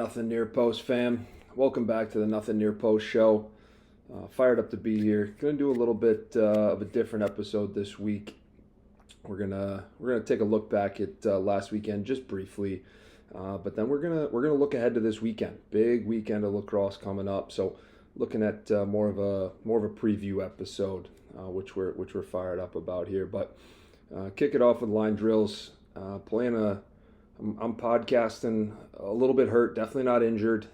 Nothing Near Post fam. Welcome back to the Nothing Near Post show. Fired up to be here. Going to do a little bit of a different episode this week. We're gonna take a look back at last weekend just briefly, but then we're gonna look ahead to this weekend. Big weekend of lacrosse coming up. So looking at more of a preview episode, which we're fired up about here. But kick it off with line drills. I'm podcasting a little bit hurt, definitely not injured.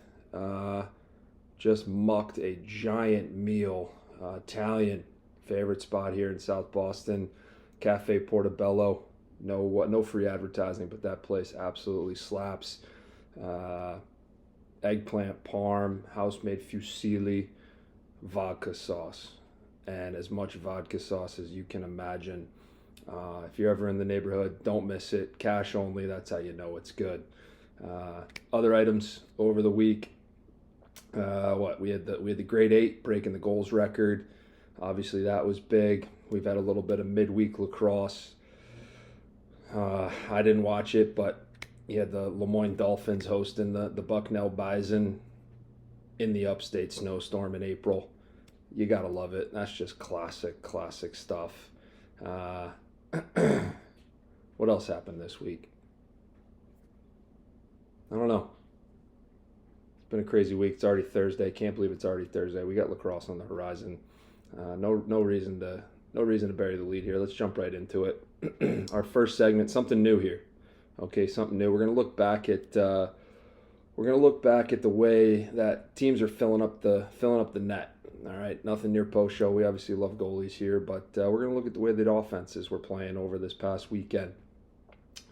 Just mucked a giant meal, Italian favorite spot here in South Boston, Cafe Portobello. No free advertising, but that place absolutely slaps. Eggplant parm, house-made fusilli, vodka sauce, and as much vodka sauce as you can imagine. If you're ever in the neighborhood, don't miss it. Cash only, that's how you know it's good. Other items over the week. We had the grade 8 breaking the goals record. Obviously that was big. We've had a little bit of midweek lacrosse. I didn't watch it, but you had the Lemoyne Dolphins hosting the Bucknell Bison in the upstate snowstorm in April. You gotta love it. That's just classic stuff. What else happened this week? I don't know. It's been a crazy week. It's already Thursday. Can't believe it's already Thursday. We got lacrosse on the horizon. No reason to bury the lead here. Let's jump right into it. Our first segment, something new here. Okay, something new. We're gonna look back at the way that teams are filling up the net. All right, Nothing Near Post show. We obviously love goalies here, but we're going to look at the way that offenses were playing over this past weekend.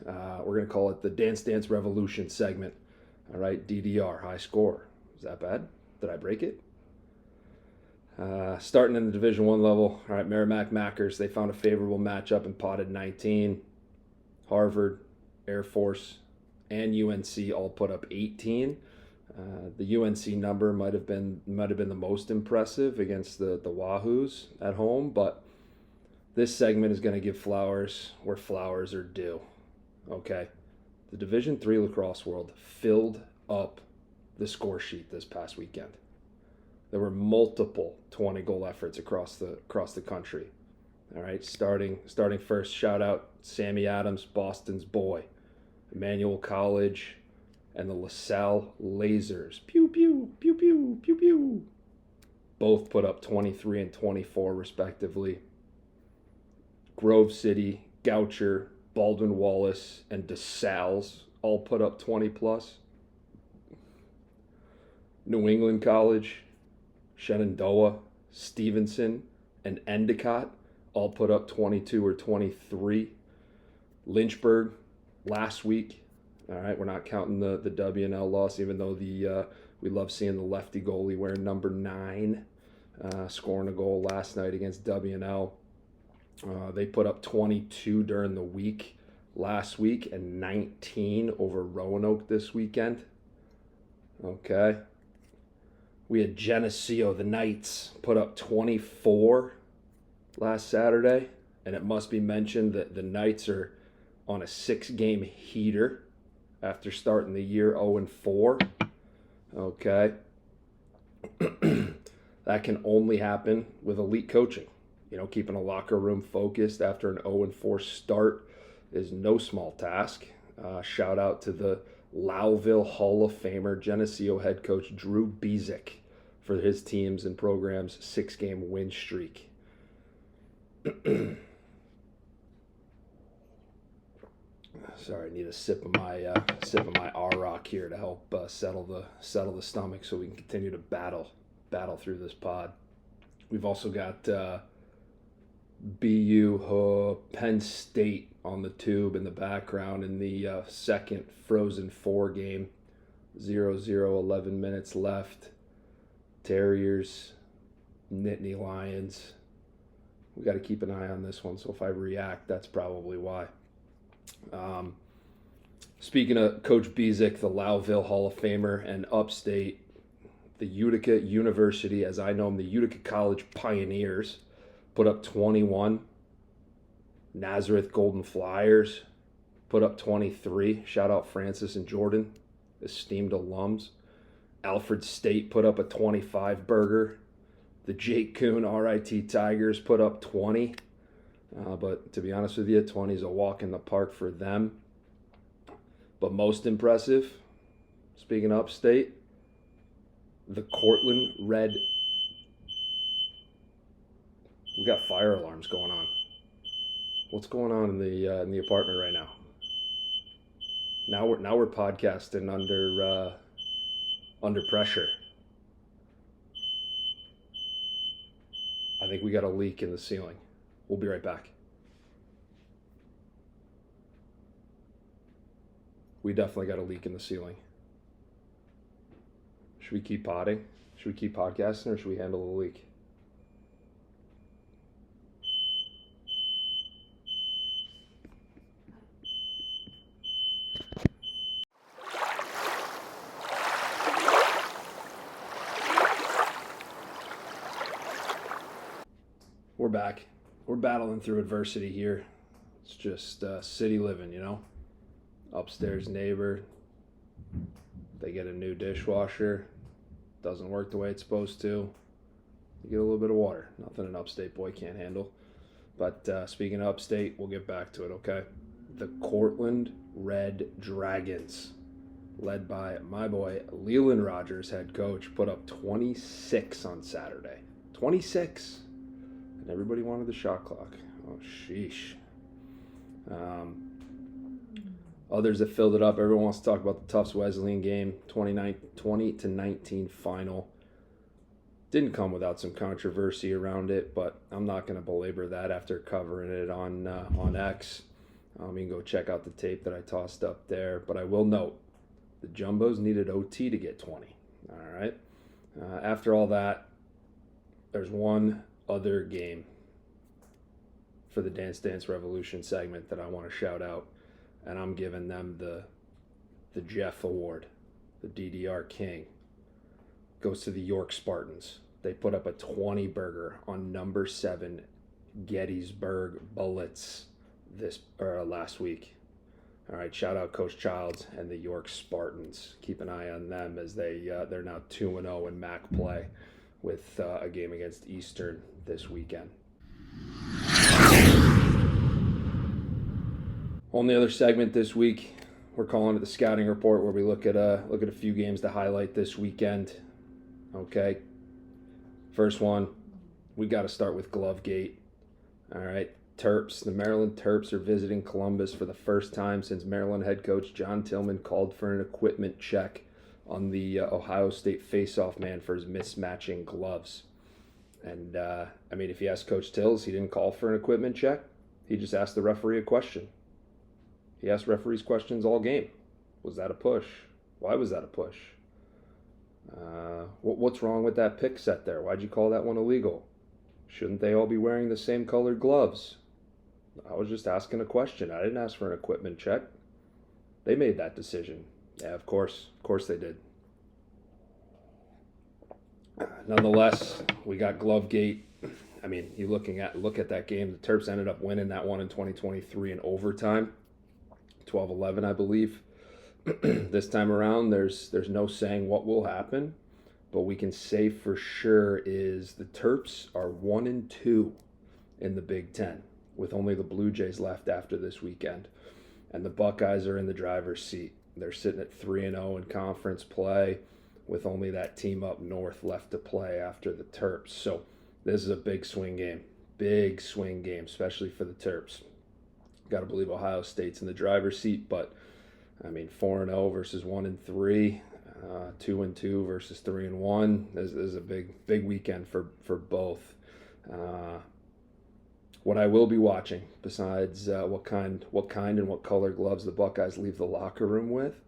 We're going to call it the Dance Dance Revolution segment. All right, DDR, high score. Is that bad? Did I break it? Starting in the Division I level. All right, Merrimack Mackers, they found a favorable matchup and potted 19. Harvard, Air Force, and UNC all put up 18. The UNC number might have been the most impressive against the Wahoos at home, but this segment is going to give flowers where flowers are due. Okay, the Division III lacrosse world filled up the score sheet this past weekend. There were multiple 20-goal efforts across the country. All right, starting first, shout out Sammy Adams, Boston's boy, Emmanuel College, and the LaSalle Lasers. Pew, pew, pew, pew, pew, pew. Both put up 23 and 24, respectively. Grove City, Goucher, Baldwin Wallace, and DeSalles all put up 20 plus. New England College, Shenandoah, Stevenson, and Endicott all put up 22 or 23. Lynchburg last week. All right, we're not counting the W&L loss, even though we love seeing the lefty goalie wearing number 9 scoring a goal last night against W&L. They put up 22 during the week last week and 19 over Roanoke this weekend. Okay. We had Geneseo, the Knights, put up 24 last Saturday, and it must be mentioned that the Knights are on a 6-game heater after starting the year 0-4. Okay. That can only happen with elite coaching. Keeping a locker room focused after an 0-4 start is no small task. Shout out to the Lowville Hall of Famer, Geneseo head coach Drew Bezick for his teams and programs' 6-game win streak. Sorry, I need a sip of my R-Rock here to help settle the stomach so we can continue to battle through this pod. We've also got BU Penn State on the tube in the background in the second Frozen 4 game. 0-0, 11 minutes left. Terriers, Nittany Lions. We got to keep an eye on this one, so if I react, that's probably why. Speaking of Coach Bezick, the Lowville Hall of Famer, and upstate, the Utica University, as I know them, the Utica College Pioneers, put up 21. Nazareth Golden Flyers put up 23. Shout out Francis and Jordan. esteemed alums. Alfred State put up a 25 burger. The Jake Kuhn RIT Tigers put up 20. But to be honest with you, 20 is a walk in the park for them. But most impressive, speaking of upstate, the Cortland Red. We got fire alarms going on. What's going on in the apartment right now? Now we're podcasting under pressure. I think we got a leak in the ceiling. We'll be right back. We definitely got a leak in the ceiling. Should we keep potting? Should we keep podcasting, or should we handle the leak? We're back. We're battling through adversity here. It's just city living, you know? Upstairs neighbor, they get a new dishwasher, doesn't work the way it's supposed to. You get a little bit of water. Nothing an upstate boy can't handle. But speaking of upstate, we'll get back to it, okay? The Cortland Red Dragons, led by my boy Leland Rogers, head coach, put up 26 on Saturday. 26! And everybody wanted the shot clock. Oh, sheesh. Others that filled it up, everyone wants to talk about the Tufts Wesleyan game, 20-19 final. Didn't come without some controversy around it, but I'm not going to belabor that after covering it on X. You can go check out the tape that I tossed up there. But I will note, the Jumbos needed OT to get 20. All right. After all that, there's one other game for the Dance Dance Revolution segment that I want to shout out, and I'm giving them the Jeff Award. The DDR King goes to the York Spartans. They put up a 20 burger on number 7 Gettysburg Bullets last week. All right, shout out Coach Childs and the York Spartans. Keep an eye on them as they're now 2-0 in MAC play with a game against Eastern this weekend. On the other segment this week, we're calling it the scouting report, where we look at a few games to highlight this weekend. Okay, first one, we got to start with Glovegate. All right, Terps, the Maryland Terps are visiting Columbus for the first time since Maryland head coach John Tillman called for an equipment check on the Ohio State face-off man for his mismatching gloves. And, if you ask Coach Tills, he didn't call for an equipment check. He just asked the referee a question. He asked referees questions all game. Was that a push? Why was that a push? What's wrong with that pick set there? Why'd you call that one illegal? Shouldn't they all be wearing the same colored gloves? I was just asking a question. I didn't ask for an equipment check. They made that decision. Yeah, of course they did. Nonetheless, we got Glovegate. You look at that game. The Terps ended up winning that one in 2023 in overtime, 12-11, I believe. This time around, there's no saying what will happen, but we can say for sure is the Terps are 1-2 in the Big Ten, with only the Blue Jays left after this weekend, and the Buckeyes are in the driver's seat. They're sitting at 3-0 in conference play, with only that team up north left to play after the Terps. So this is a big swing game, especially for the Terps. Got to believe Ohio State's in the driver's seat, but 4-0 versus 1-3, 2-2 versus 3-1. This is a big weekend for both. What I will be watching, besides what kind and what color gloves the Buckeyes leave the locker room with,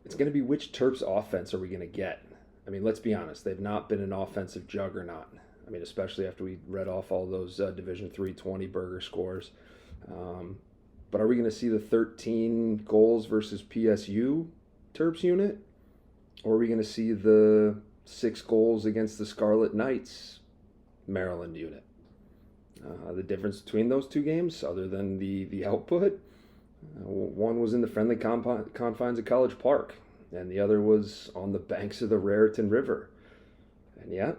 it's going to be which Terps offense are we going to get. Let's be honest, they've not been an offensive juggernaut. Especially after we read off all those Division III 20 burger scores. But are we going to see the 13 goals versus PSU Terps unit? Or are we going to see the 6 goals against the Scarlet Knights Maryland unit? The difference between those two games, other than the output, one was in the friendly confines of College Park. and the other was on the banks of the Raritan River. And yeah,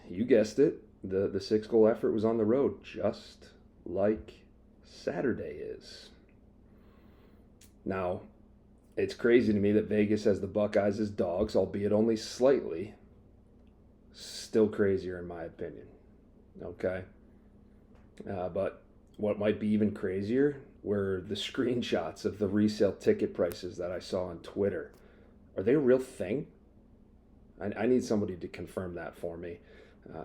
you guessed it, the 6-goal effort was on the road, just like Saturday is. Now, it's crazy to me that Vegas has the Buckeyes as dogs, albeit only slightly. Still crazier in my opinion. Okay? But what might be even crazier were the screenshots of the resale ticket prices that I saw on Twitter. Are they a real thing? I need somebody to confirm that for me.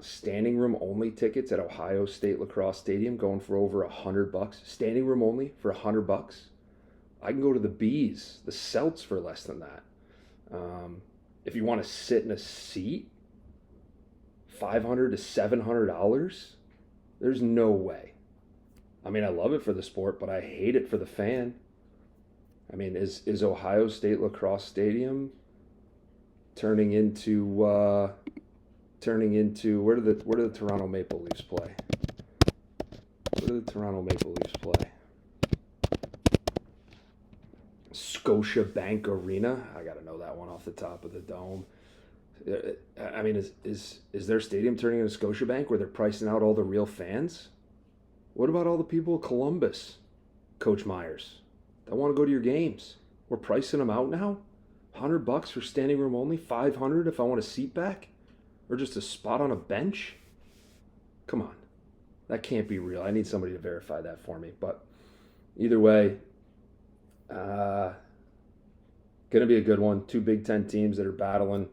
Standing room only tickets at Ohio State Lacrosse Stadium going for over $100. Standing room only for $100. I can go to the Bees, the Celts, for less than that. If you want to sit in a seat, $500 to $700. There's no way. I mean, I love it for the sport, but I hate it for the fan. I mean, is Ohio State Lacrosse Stadium turning into where do the Toronto Maple Leafs play? Where do the Toronto Maple Leafs play? Scotiabank Arena. I got to know that one off the top of the dome. I mean, is their stadium turning into Scotiabank where they're pricing out all the real fans? What about all the people of Columbus, Coach Myers, that want to go to your games? We're pricing them out now? $100 for standing room only? $500 if I want a seat back? Or just a spot on a bench? Come on. That can't be real. I need somebody to verify that for me. But either way, going to be a good one. 2 Big Ten teams that are battling.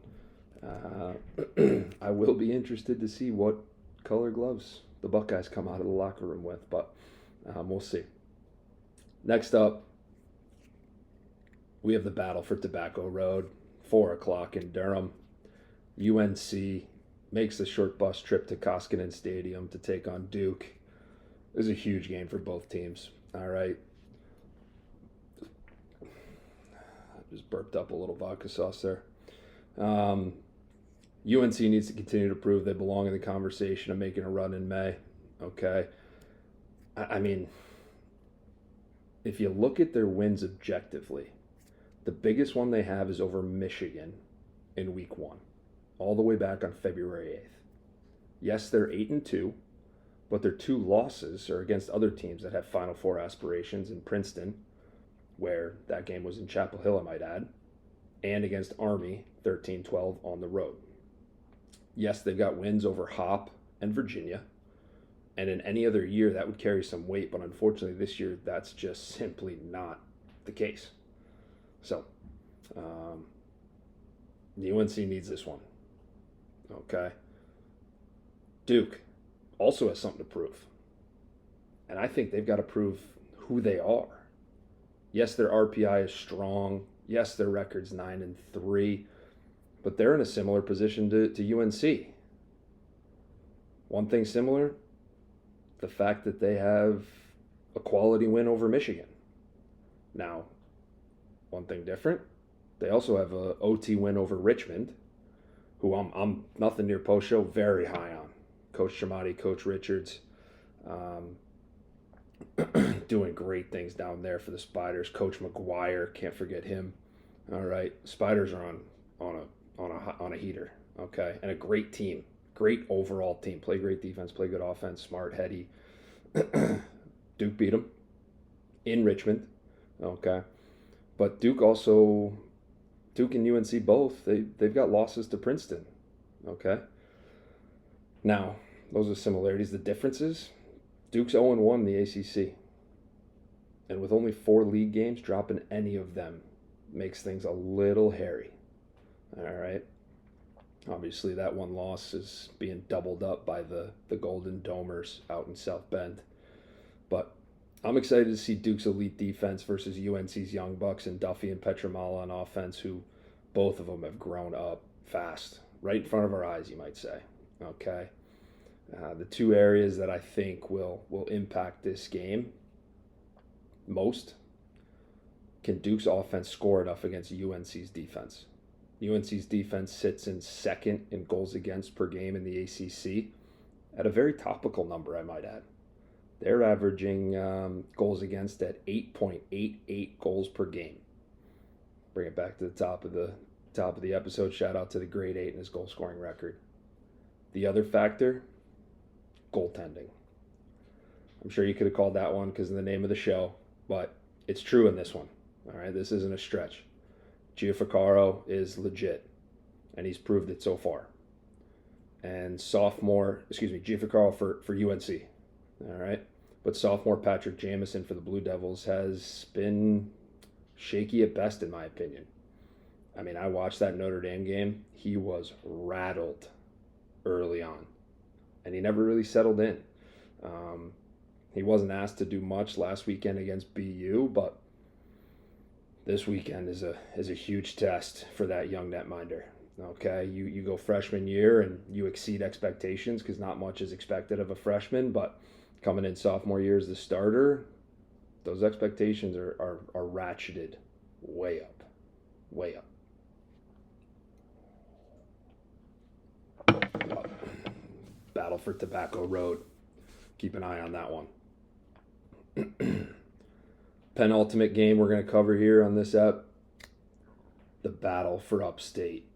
I will be interested to see what color gloves the Buckeyes come out of the locker room with, but we'll see. Next up, we have the battle for Tobacco Road, 4 o'clock in Durham. UNC makes the short bus trip to Koskinen Stadium to take on Duke. This is a huge game for both teams. All right. I just burped up a little vodka sauce there. UNC needs to continue to prove they belong in the conversation of making a run in May. Okay. I mean, if you look at their wins objectively, the biggest one they have is over Michigan in week 1, all the way back on February 8th. Yes, they're 8-2, but their 2 losses are against other teams that have Final Four aspirations in Princeton, where that game was in Chapel Hill, I might add, and against Army, 13-12 on the road. Yes, they've got wins over Hop and Virginia, and in any other year that would carry some weight, but unfortunately this year that's just simply not the case. So, UNC needs this one. Okay. Duke also has something to prove, and I think they've got to prove who they are. Yes, their RPI is strong. Yes, their record's 9-3, but they're in a similar position to UNC. One thing similar, the fact that they have a quality win over Michigan. Now, one thing different, they also have a OT win over Richmond, who I'm nothing near post-show, very high on. Coach Giamatti, Coach Richards, doing great things down there for the Spiders. Coach McGuire, can't forget him. All right, Spiders are on a heater. Okay, and a great team, great overall team. Play great defense, play good offense, smart, heady. Duke beat them in Richmond. Okay, but Duke and UNC both, they've got losses to Princeton. Okay, now those are similarities. The differences, Duke's 0-1 in the ACC, and with only 4 league games, dropping any of them makes things a little hairy. All right. Obviously, that one loss is being doubled up by the Golden Domers out in South Bend. But I'm excited to see Duke's elite defense versus UNC's Young Bucks and Duffy and Petramala on offense, who both of them have grown up fast, right in front of our eyes, you might say. Okay. The 2 areas that I think will impact this game most: can Duke's offense score enough against UNC's defense? UNC's defense sits in 2nd in goals against per game in the ACC at a very topical number, I might add. They're averaging goals against at 8.88 goals per game. Bring it back to the top of the episode. Shout out to the grade 8 and his goal scoring record. The other factor, goaltending. I'm sure you could have called that one because of the name of the show, but it's true in this one. All right, this isn't a stretch. Gianfrancaro is legit, and he's proved it so far. And Gianfrancaro for UNC. All right, but sophomore Patrick Jamison for the Blue Devils has been shaky at best, in my opinion. I mean, I watched that Notre Dame game. He was rattled early on, and he never really settled in. He wasn't asked to do much last weekend against BU, but this weekend is a huge test for that young netminder. Okay, you go freshman year and you exceed expectations because not much is expected of a freshman, but coming in sophomore year as the starter, those expectations are ratcheted way up, way up. Battle for Tobacco Road. Keep an eye on that one. Penultimate game we're going to cover here on this ep. The battle for upstate.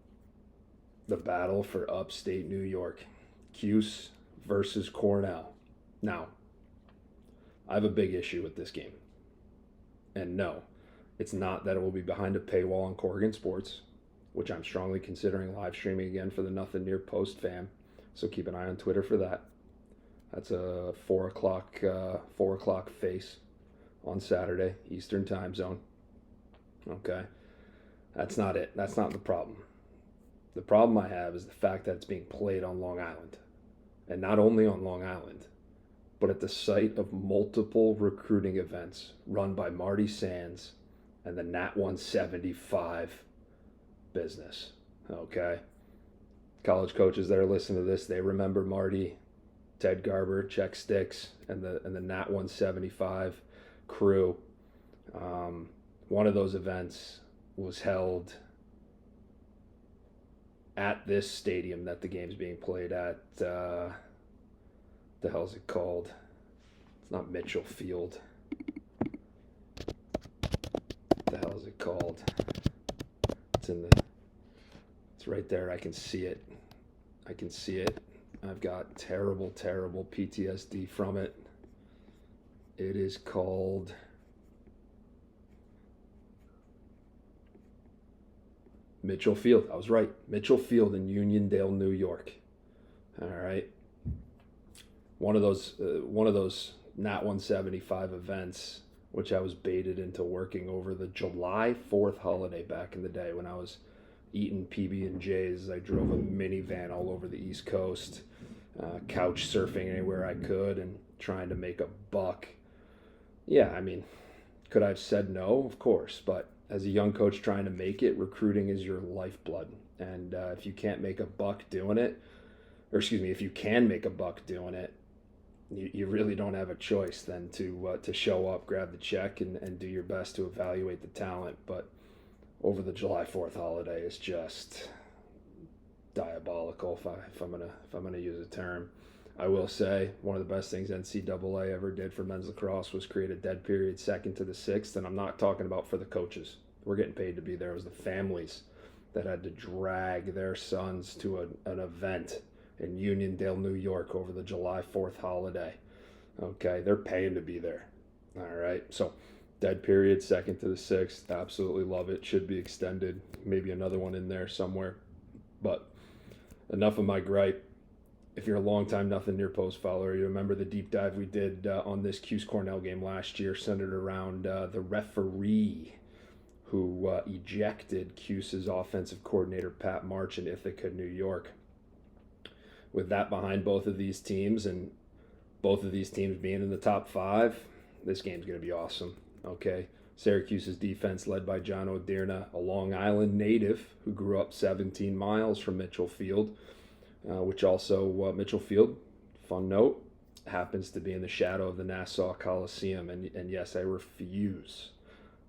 The battle for upstate New York. Cuse versus Cornell. Now, I have a big issue with this game. And no, it's not that it will be behind a paywall on Corrigan Sports, which I'm strongly considering live streaming again for the Nothing Near Post fam. So keep an eye on Twitter for that. That's a 4 o'clock face on Saturday, Eastern time zone. Okay. That's not it. That's not the problem. The problem I have is the fact that it's being played on Long Island. And not only on Long Island, but at the site of multiple recruiting events run by Marty Sands and the Nat 175 business. Okay. College coaches that are listening to this, they remember Marty, Ted Garber, Check Sticks, and the Nat 175 crew. One of those events was held at this stadium that the game's being played at. The hell's it called? It's not Mitchell Field. The hell is it called? It's right there. I can see it. I've got terrible PTSD from it. It is called Mitchell Field. I was right. Mitchell Field in Uniondale, New York. All right. One of those Nat 175 events, which I was baited into working over the July 4th holiday back in the day when I was eating PB&Js. I drove a minivan all over the East Coast, couch surfing anywhere I could and trying to make a buck. Yeah, I mean, could I have said no? Of course, but as a young coach trying to make it, recruiting is your lifeblood. And if you can't make a buck doing it, if you can make a buck doing it, you really don't have a choice than to show up, grab the check, and do your best to evaluate the talent. But over the July 4th holiday is just diabolical, if I'm gonna use a term. I will say one of the best things NCAA ever did for men's lacrosse was create a dead period 2nd to the 6th, and I'm not talking about for the coaches. We're getting paid to be there. It was the families that had to drag their sons to an event in Uniondale, New York over the July 4th holiday. Okay, they're paying to be there. All right, so dead period 2nd to the 6th. Absolutely love it. Should be extended. Maybe another one in there somewhere. But enough of my gripe. If you're a long-time Nothing Near Post follower, you remember the deep dive we did on this Cuse Cornell game last year, centered around the referee who ejected Cuse's offensive coordinator, Pat March, in Ithaca, New York. With that behind both of these teams, and both of these teams being in the top 5, this game's going to be awesome. Okay, Syracuse's defense led by John O'Dearna, a Long Island native who grew up 17 miles from Mitchell Field, which also, Mitchell Field, fun note, happens to be in the shadow of the Nassau Coliseum. And yes, I refuse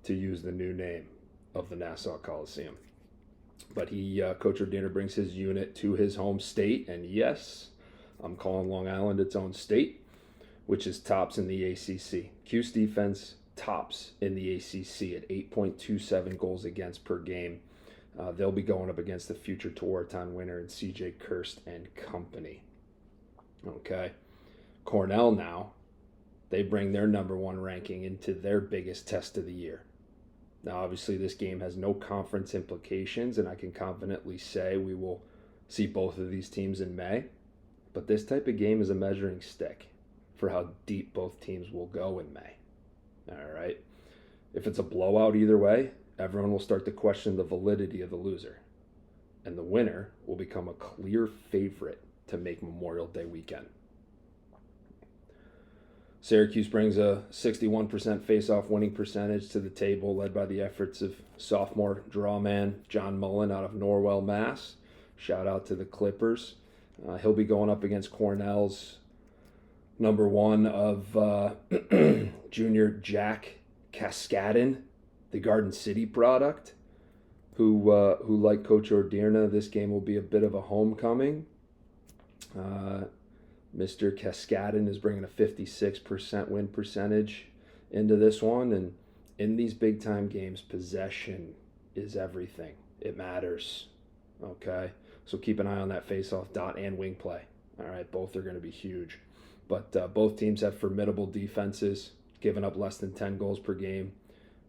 to use the new name of the Nassau Coliseum. But Coach O'Dearna brings his unit to his home state, and yes, I'm calling Long Island its own state, which is tops in the ACC. Cuse defense, tops in the ACC at 8.27 goals against per game. They'll be going up against the future Tewaaraton winner and CJ Kirst and company. Okay. Cornell now, they bring their number one ranking into their biggest test of the year. Now, obviously, this game has no conference implications, and I can confidently say we will see both of these teams in May. But this type of game is a measuring stick for how deep both teams will go in May. All right. If it's a blowout either way, everyone will start to question the validity of the loser. And the winner will become a clear favorite to make Memorial Day weekend. Syracuse brings a 61% face-off winning percentage to the table, led by the efforts of sophomore drawman John Mullen out of Norwell, Mass. Shout out to the Clippers. He'll be going up against Cornell's number one of junior Jack Cascadin, the Garden City product, who like Coach Ordierna, this game will be a bit of a homecoming. Mr. Cascadin is bringing a 56% win percentage into this one. And in these big-time games, possession is everything. It matters, okay? So keep an eye on that face-off dot and wing play. All right, both are going to be huge. But both teams have formidable defenses, giving up less than 10 goals per game.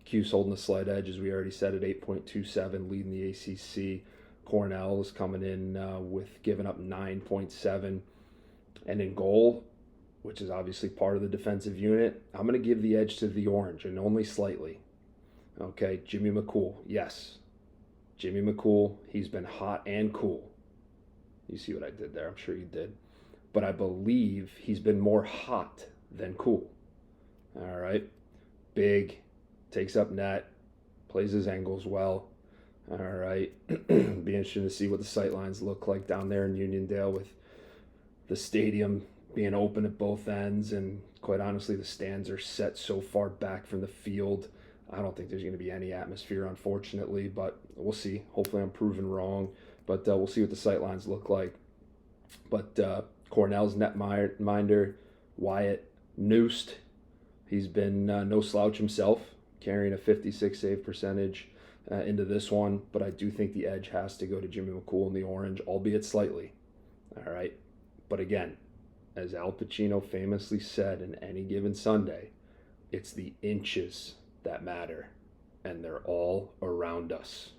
Cuse holding a slight edge, as we already said, at 8.27, leading the ACC. Cornell is coming in with giving up 9.7. And in goal, which is obviously part of the defensive unit, I'm going to give the edge to the Orange, and only slightly. Okay, Jimmy McCool, yes. Jimmy McCool, he's been hot and cool. You see what I did there? I'm sure you did. But I believe he's been more hot than cool. All right. Big, takes up net, plays his angles well. All right. Be interesting to see what the sight lines look like down there in Uniondale with the stadium being open at both ends, and quite honestly, the stands are set so far back from the field. I don't think there's going to be any atmosphere, unfortunately, but we'll see. Hopefully I'm proven wrong, but we'll see what the sight lines look like. But Cornell's netminder, Wyatt Noosed, he's been no slouch himself, carrying a 56 save percentage into this one, but I do think the edge has to go to Jimmy McCool in the Orange, albeit slightly. All right. But again, as Al Pacino famously said in Any Given Sunday, it's the inches that matter, and they're all around us.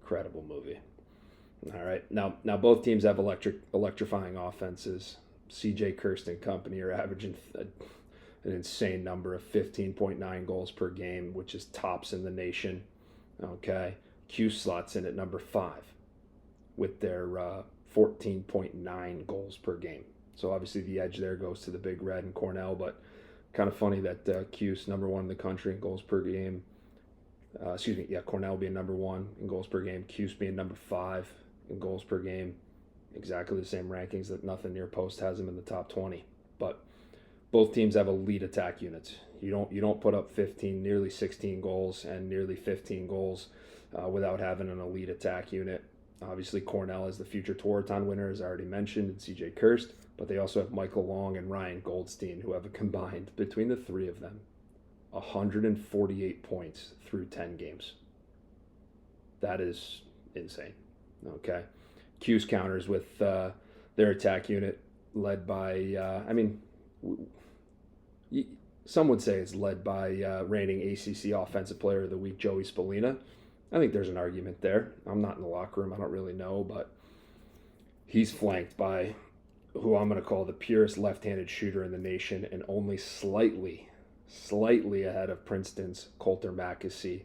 Incredible movie. All right, now both teams have electrifying offenses. CJ Kirst and company are averaging an insane number of 15.9 goals per game, which is tops in the nation. Okay, Q slots in at number 5 with their 14.9 goals per game. So obviously the edge there goes to the Big Red and Cornell, but kind of funny that Q's number 1 in the country in goals per game. Cornell being number 1 in goals per game, Q's being number 5 in goals per game. Exactly the same rankings that Nothing Near Post has them in the top 20. But both teams have elite attack units. You don't put up 15, nearly 16 goals and nearly 15 goals without having an elite attack unit. Obviously, Cornell is the future Tewaaraton winner, as I already mentioned, and CJ Kirst, but they also have Michael Long and Ryan Goldstein, who have a combined, between the three of them, 148 points through 10 games. That is insane. Okay. Q's counters with their attack unit led by, some would say it's led by reigning ACC Offensive Player of the Week, Joey Spallina. I think there's an argument there. I'm not in the locker room. I don't really know, but he's flanked by who I'm going to call the purest left-handed shooter in the nation, and only slightly ahead of Princeton's Coulter Mackesy.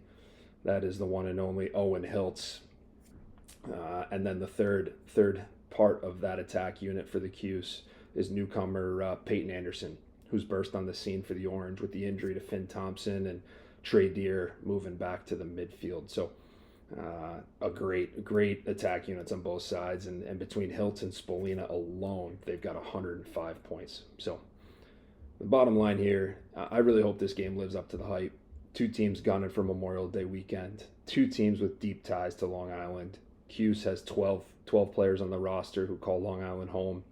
That is the one and only Owen Hiltz. And then the third part of that attack unit for the Cuse is newcomer Peyton Anderson, who's burst on the scene for the Orange with the injury to Finn Thompson and Trey Deer moving back to the midfield. So a great attack units on both sides. And between Hiltz and Spallina alone, they've got 105 points. So the bottom line here, I really hope this game lives up to the hype. Two teams gunning for Memorial Day weekend. Two teams with deep ties to Long Island. Cuse has 12 players on the roster who call Long Island home.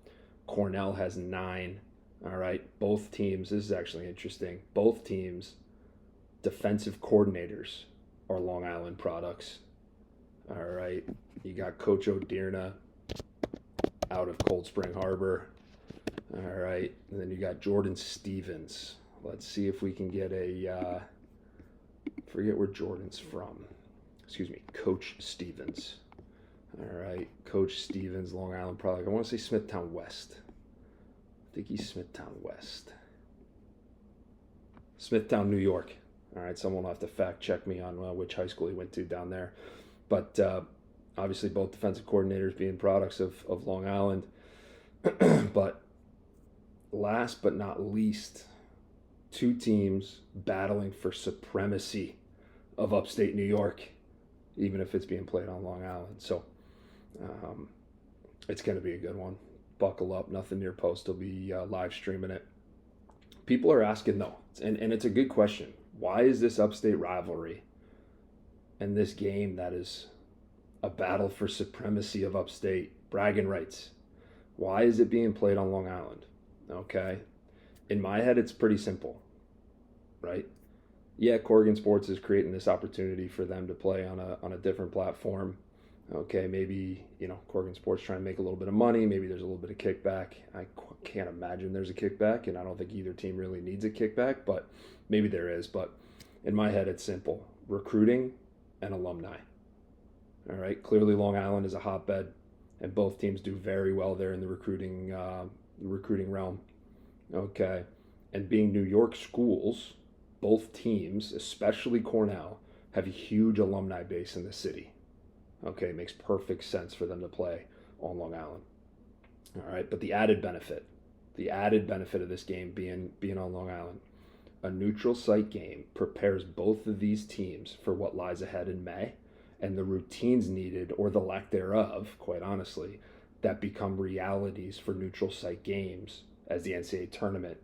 Cornell has 9. All right, both teams, this is actually interesting, both teams defensive coordinators are Long Island products. All right. You got Coach O'Dearna out of Cold Spring Harbor. All right. And then you got Jordan Stevens. Let's see if we can get a, forget where Jordan's from. Excuse me, Coach Stevens. All right. Coach Stevens, Long Island product. I want to say Smithtown West. I think he's Smithtown West. Smithtown, New York. All right. Someone will have to fact check me on which high school he went to down there. But obviously both defensive coordinators being products of Long Island. But last but not least, two teams battling for supremacy of upstate New York, even if it's being played on Long Island. So it's going to be a good one. Buckle up. Nothing Near Post will be live streaming it. People are asking, though, and it's a good question. Why is this upstate rivalry and this game that is a battle for supremacy of upstate, bragging rights, why is it being played on Long Island? Okay. In my head, it's pretty simple, right? Yeah, Corrigan Sports is creating this opportunity for them to play on a different platform. Okay, maybe, Corrigan Sports trying to make a little bit of money. Maybe there's a little bit of kickback. I can't imagine there's a kickback, and I don't think either team really needs a kickback, but maybe there is. But in my head, it's simple. Recruiting and alumni. All right, clearly Long Island is a hotbed, and both teams do very well there in the recruiting realm. Okay, and being New York schools, both teams, especially Cornell, have a huge alumni base in the city. Okay, it makes perfect sense for them to play on Long Island. All right, but the added benefit of this game being on Long Island, a neutral site game prepares both of these teams for what lies ahead in May and the routines needed, or the lack thereof, quite honestly, that become realities for neutral site games as the NCAA tournament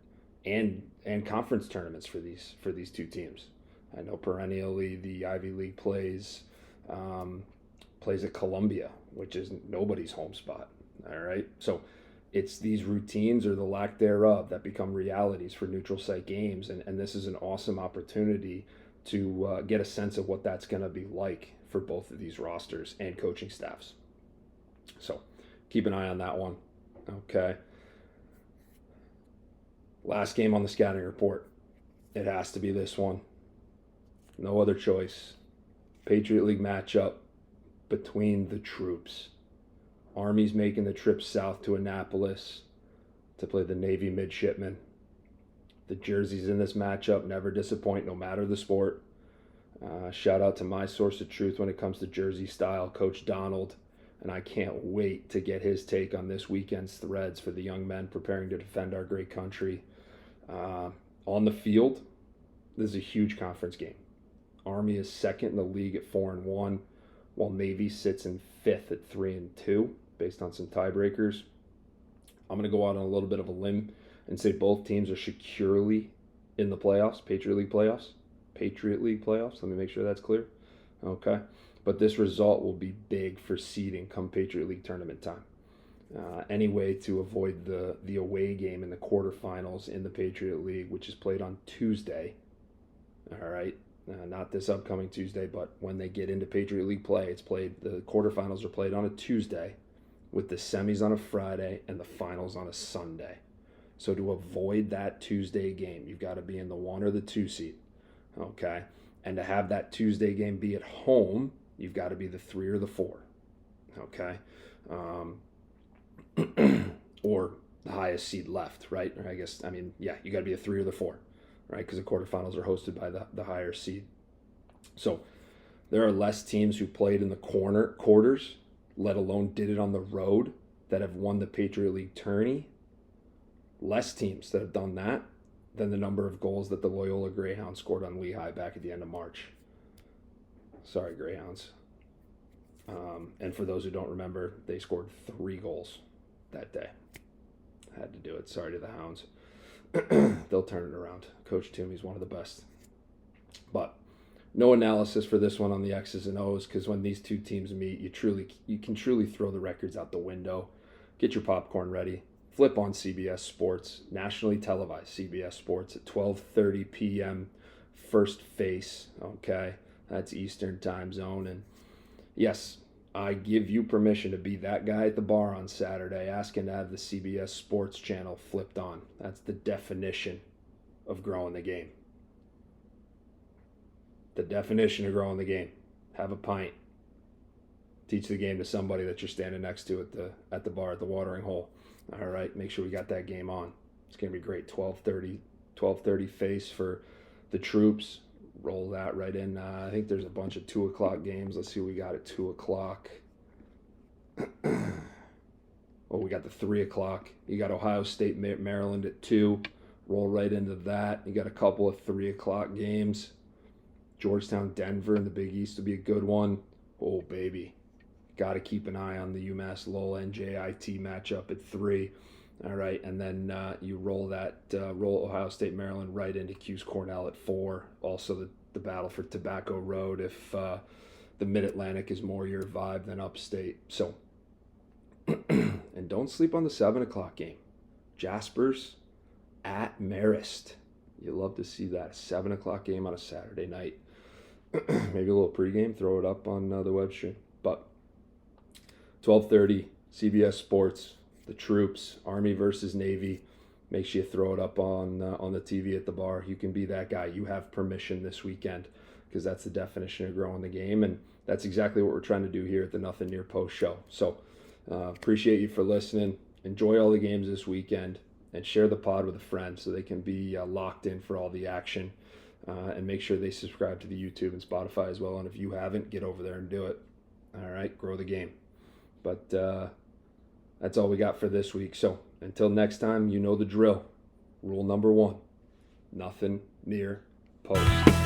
and conference tournaments for these two teams. I know perennially the Ivy League plays at Columbia, which is nobody's home spot. All right, so it's these routines or the lack thereof that become realities for neutral site games, and this is an awesome opportunity to get a sense of what that's going to be like for both of these rosters and coaching staffs. So keep an eye on that one. Okay. Last game on the scouting report. It has to be this one. No other choice. Patriot League matchup between the troops. Army's making the trip south to Annapolis to play the Navy midshipmen. The jerseys in this matchup never disappoint, no matter the sport. Shout out to my source of truth when it comes to jersey style, Coach Donald, and I can't wait to get his take on this weekend's threads for the young men preparing to defend our great country. On the field, this is a huge conference game. Army is second in the league at 4-1, while Navy sits in fifth at 3-2, based on some tiebreakers. I'm going to go out on a little bit of a limb and say both teams are securely in the playoffs, Patriot League playoffs. Let me make sure that's clear. Okay. But this result will be big for seeding come Patriot League tournament time. Any way to avoid the away game in the quarterfinals in the Patriot League, which is played on Tuesday. All right. Not this upcoming Tuesday, but when they get into Patriot League play, the quarterfinals are played on a Tuesday with the semis on a Friday and the finals on a Sunday. So to avoid that Tuesday game, you've got to be in the 1 or the 2 seed. Okay. And to have that Tuesday game be at home, you've got to be the 3 or the 4. Okay. Or the highest seed left, right? Or you got to be a 3 or the 4, right? Because the quarterfinals are hosted by the higher seed. So there are less teams who played in the quarters, let alone did it on the road, that have won the Patriot League tourney. Less teams that have done that than the number of goals that the Loyola Greyhounds scored on Lehigh back at the end of March. Sorry, Greyhounds. And for those who don't remember, they scored 3 goals that day. Had to do it. Sorry to the Hounds. They'll turn it around. Coach Toomey's one of the best. But no analysis for this one on the X's and O's, because when these two teams meet, you can truly throw the records out the window. Get your popcorn ready. Flip on CBS Sports, nationally televised CBS Sports at 12:30 p.m. first face, okay? That's Eastern time zone. And yes, I give you permission to be that guy at the bar on Saturday asking to have the CBS Sports channel flipped on. That's the definition of growing the game. The definition of growing the game. Have a pint. Teach the game to somebody that you're standing next to at the bar at the watering hole. All right, make sure we got that game on. It's going to be great. 12:30 face for the troops. Roll that right in. I think there's a bunch of 2 o'clock games. Let's see what we got at 2 o'clock. Oh, we got the 3 o'clock. You got Ohio State, Maryland at 2. Roll right into that. You got a couple of 3 o'clock games. Georgetown, Denver in the Big East will be a good one. Oh, baby. Got to keep an eye on the UMass Lowell NJIT matchup at 3. All right, and then you roll Ohio State, Maryland right into Q's Cornell at 4. Also the battle for Tobacco Road if the Mid-Atlantic is more your vibe than upstate. So, and don't sleep on the 7 o'clock game. Jaspers at Marist. You love to see that. 7 o'clock game on a Saturday night. Maybe a little pregame, throw it up on the web stream. But 12:30, CBS Sports. The troops, Army versus Navy. Make sure you throw it up on the TV at the bar. You can be that guy. You have permission this weekend because that's the definition of growing the game, and that's exactly what we're trying to do here at the Nothing Near Post Show. So appreciate you for listening. Enjoy all the games this weekend, and share the pod with a friend so they can be locked in for all the action. And make sure they subscribe to the YouTube and Spotify as well. And if you haven't, get over there and do it. All right, grow the game. But that's all we got for this week. So until next time, you know the drill. Rule number 1, nothing near post.